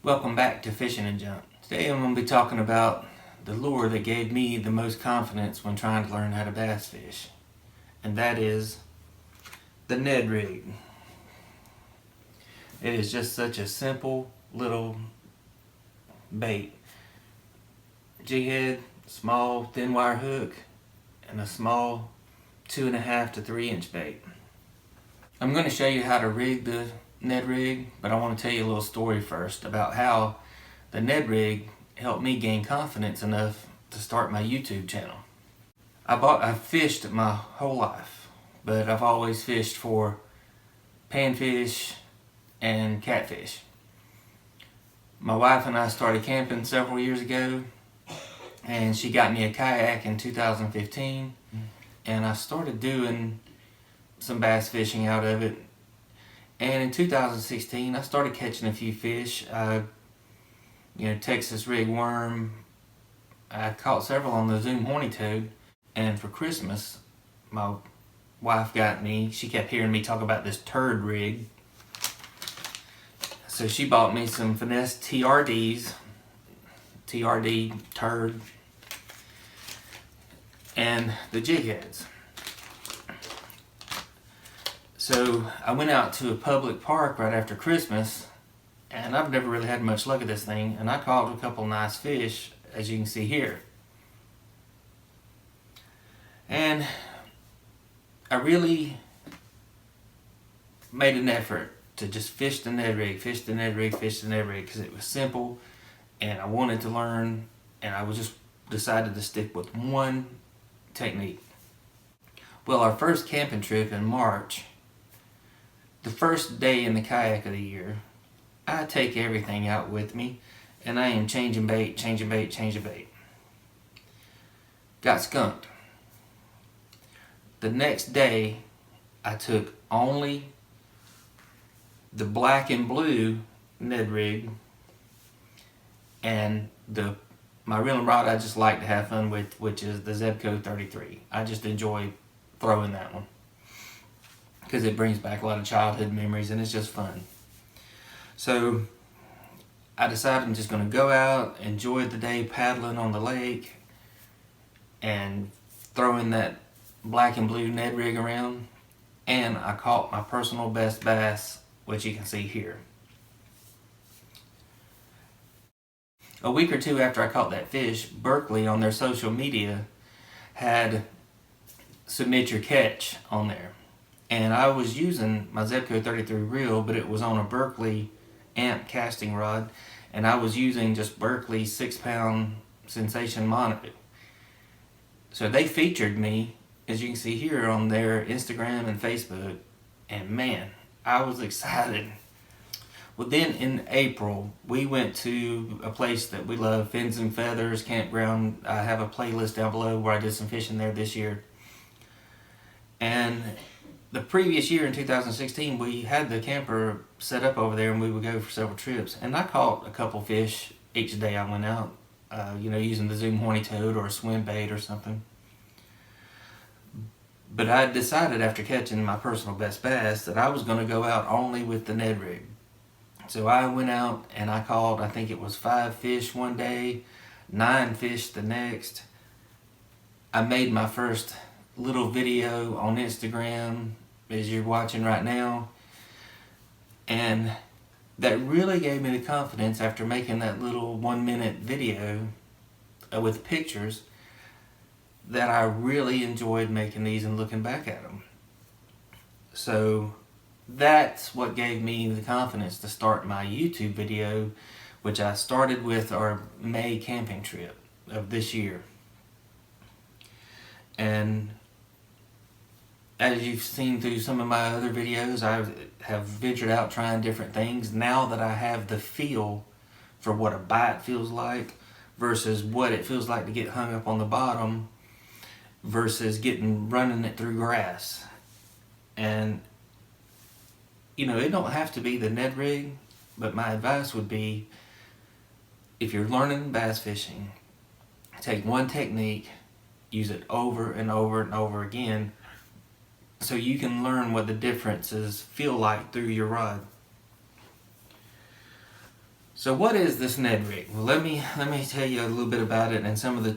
Welcome back to Fishing and Junk. Today I'm going to be talking about the lure that gave me the most confidence when trying to learn how to bass fish. And that is the Ned Rig. It is just such a simple little bait. Jig head, small thin wire hook, and a small 2.5 to 3 inch bait. I'm going to show you how to rig the Ned Rig, but I want to tell you a little story first about how the Ned Rig helped me gain confidence enough to start my YouTube channel. I've fished my whole life, but I've always fished for panfish and catfish. My wife and I started camping several years ago, and she got me a kayak in 2015, and I started doing some bass fishing out of it. And in 2016, I started catching a few fish. Texas rig worm. I caught several on the Zoom horny toad. And for Christmas, my wife got me, she kept hearing me talk about this turd rig. So she bought me some Finesse TRDs, TRD turd, and the jig heads. So I went out to a public park right after Christmas, and I've never really had much luck at this thing, and I caught a couple nice fish, as you can see here. And I really made an effort to just fish the Ned Rig, because it was simple, and I wanted to learn, and I just decided to stick with one technique. Well, our first camping trip in March, the first day in the kayak of the year, I take everything out with me, and I am changing bait. Got skunked. The next day, I took only the black and blue Ned Rig and my reeling rod I just like to have fun with, which is the Zebco 33. I just enjoy throwing that one because it brings back a lot of childhood memories and it's just fun. So I decided I'm just going to go out, enjoy the day paddling on the lake, and throwing that black and blue Ned Rig around, and I caught my personal best bass, which you can see here. A week or two after I caught that fish, Berkeley on their social media had submit your catch on there. And I was using my Zebco 33 reel, but it was on a Berkeley amp casting rod, and I was using just Berkeley 6-pound Sensation Monitor. So they featured me, as you can see here, on their Instagram and Facebook, and man, I was excited. Well, then in April, we went to a place that we love, Fins and Feathers Campground. I have a playlist down below where I did some fishing there this year. And the previous year in 2016, we had the camper set up over there, and we would go for several trips. And I caught a couple fish each day I went out, using the Zoom horny toad or a swim bait or something. But I decided after catching my personal best bass that I was going to go out only with the Ned Rig. So I went out and I caught, I think it was 5 fish one day, 9 fish the next. I made my first little video on Instagram, as you're watching right now, and that really gave me the confidence after making that little 1-minute video with pictures that I really enjoyed making these and looking back at them. So that's what gave me the confidence to start my YouTube video, which I started with our May camping trip of this year. And as you've seen through some of my other videos, I have ventured out trying different things. Now that I have the feel for what a bite feels like versus what it feels like to get hung up on the bottom versus running it through grass. And it don't have to be the Ned Rig, but my advice would be, if you're learning bass fishing, take one technique, use it over and over and over again, so you can learn what the differences feel like through your rod. So what is this Ned Rig? Well, let me tell you a little bit about it and some of the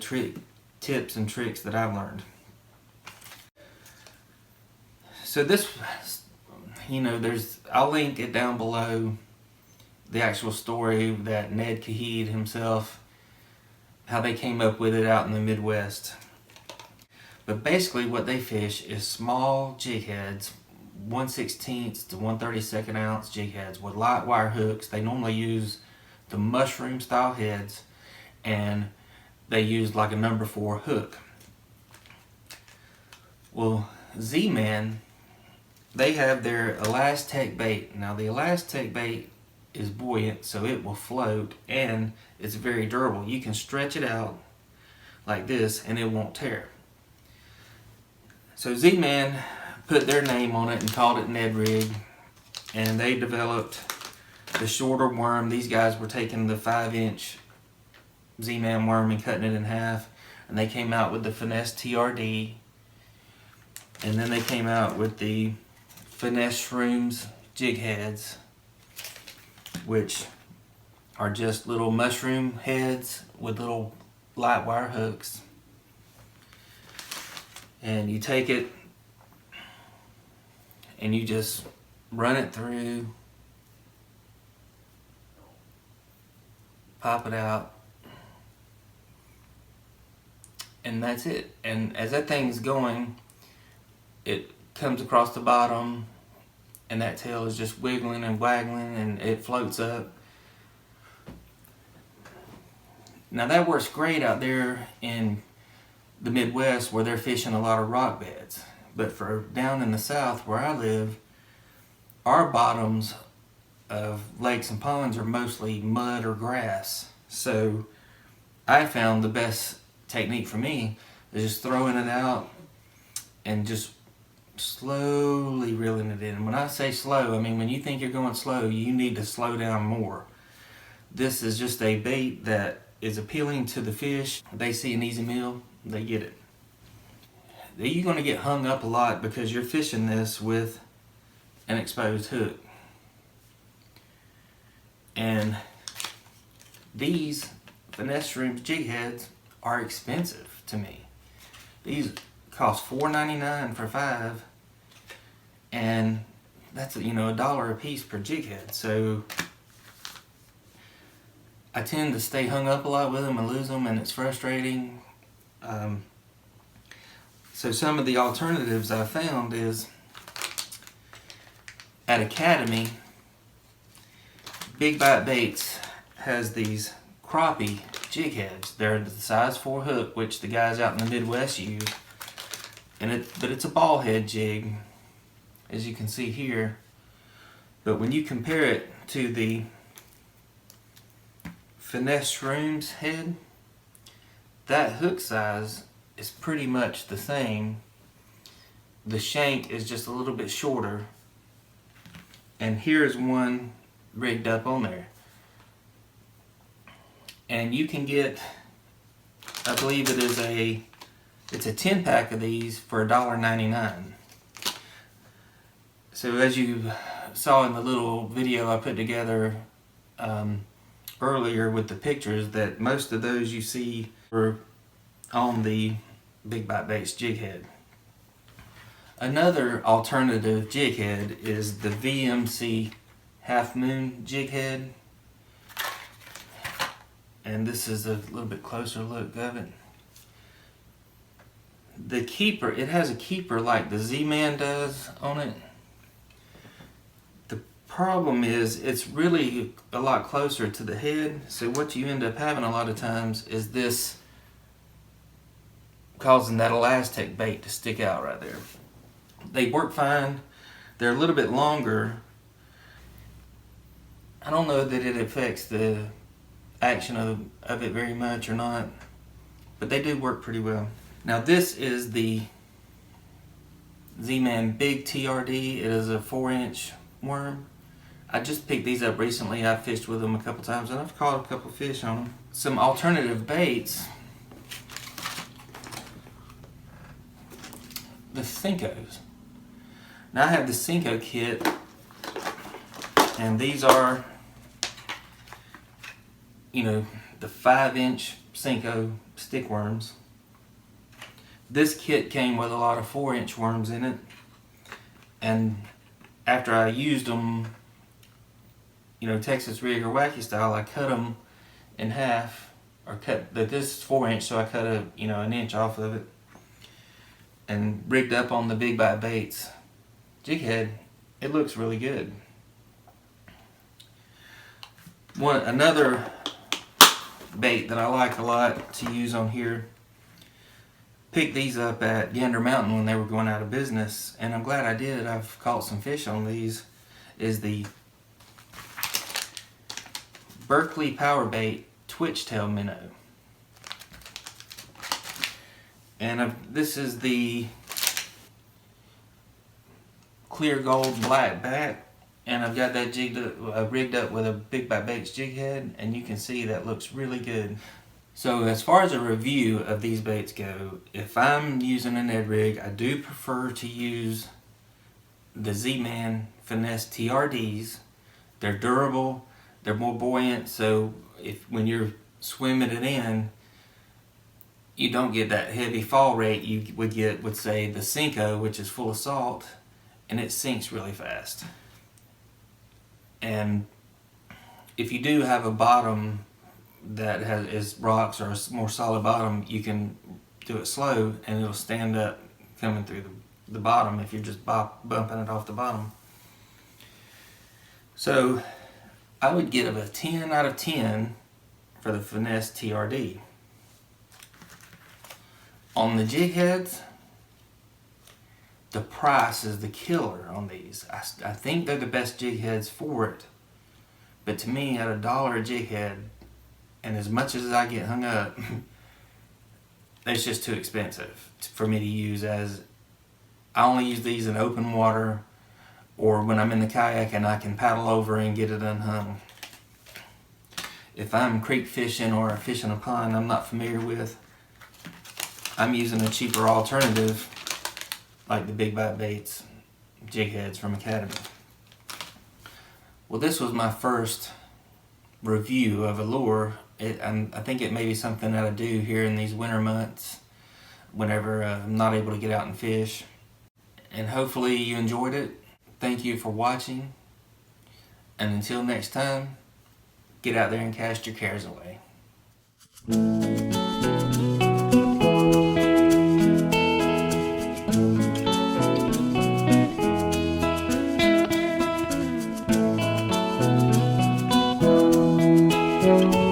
tips and tricks that I've learned. So this, I'll link it down below, the actual story that Ned Rig himself, how they came up with it out in the Midwest. But basically what they fish is small jig heads, 1/16 to 1/32 ounce jig heads with light wire hooks. They normally use the mushroom style heads, and they use like a number 4 hook. Well, Z-Man, they have their Elastec bait. Now the Elastec bait is buoyant, so it will float, and it's very durable. You can stretch it out like this and it won't tear. So Z-Man put their name on it and called it Ned Rig, and they developed the shorter worm. These guys were taking the 5-inch Z-Man worm and cutting it in half, and they came out with the Finesse TRD, and then they came out with the Finesse Shrooms jig heads, which are just little mushroom heads with little light wire hooks. And you take it and you just run it through, pop it out, and that's it. And as that thing's going, it comes across the bottom, and that tail is just wiggling and waggling, and it floats up. Now that works great out there in the Midwest where they're fishing a lot of rock beds. But for down in the South where I live, our bottoms of lakes and ponds are mostly mud or grass. So I found the best technique for me is just throwing it out and just slowly reeling it in. When I say slow, I mean when you think you're going slow, you need to slow down more. This is just a bait that is appealing to the fish. They see an easy meal, they get it. You're going to get hung up a lot because you're fishing this with an exposed hook. And these Finesse Shrooms jig heads are expensive to me. These cost $4.99 for 5, and that's $1 a piece per jig head. So I tend to stay hung up a lot with them and lose them, and it's frustrating. So some of the alternatives I found is at Academy, Big Bite Baits has these crappie jig heads. They're the size 4 hook, which the guys out in the Midwest use. But it's a ball head jig, as you can see here. But when you compare it to the Finesse Shrooms head, that hook size is pretty much the same. The shank is just a little bit shorter, and here's one rigged up on there. And you can get, I believe it's a 10-pack of these for $1.99. So as you saw in the little video I put together earlier with the pictures, that most of those you see are on the Big Bite Baits jig head. Another alternative jig head is the VMC Half Moon jig head, and this is a little bit closer look of it. The keeper, it has a keeper like the Z-Man does on it. The problem is it's really a lot closer to the head, so what you end up having a lot of times is this causing that Elastec bait to stick out right there. They work fine. They're a little bit longer. I don't know that it affects the action of it very much or not, but they do work pretty well. Now this is the Z-Man Big TRD. It is a 4-inch worm. I just picked these up recently. I fished with them a couple times and I've caught a couple fish on them. Some alternative baits. The Senkos. Now I have the Senko kit, and these are the 5-inch Senko stick worms. This kit came with a lot of 4-inch worms in it, and after I used them, Texas rig or wacky style, I cut them in half, or cut this is 4-inch, so I cut an inch off of it, and rigged up on the big bite baits jig head. It looks really good. Another bait that I like a lot to use on here, picked these up at Gander Mountain when they were going out of business, and I'm glad I did. I've caught some fish on these. Is the Berkley Power Bait Twitch Tail Minnow. And this is the clear gold black back, and I've got that rigged up with a Big Bite Baits jig head, and you can see that looks really good. So as far as a review of these baits go, if I'm using a Ned Rig, I do prefer to use the Z-Man Finesse TRDs. They're durable, they're more buoyant, so when you're swimming it in, you don't get that heavy fall rate you would get with, say, the Senko, which is full of salt, and it sinks really fast. And if you do have a bottom that is rocks or a more solid bottom, you can do it slow and it'll stand up coming through the bottom if you're just bumping it off the bottom. So I would give a 10 out of 10 for the Finesse TRD. On the jig heads, the price is the killer on these. I think they're the best jig heads for it, but to me, at $1 a jig head, and as much as I get hung up, it's just too expensive for me to use. As I only use these in open water, or when I'm in the kayak and I can paddle over and get it unhung. If I'm creek fishing or fishing a pond I'm not familiar with, I'm using a cheaper alternative like the Big Bite Baits jig heads from Academy. Well, this was my first review of a lure. I think it may be something that I do here in these winter months whenever I'm not able to get out and fish. And hopefully you enjoyed it. Thank you for watching. And until next time, get out there and cast your cares away. Thank you.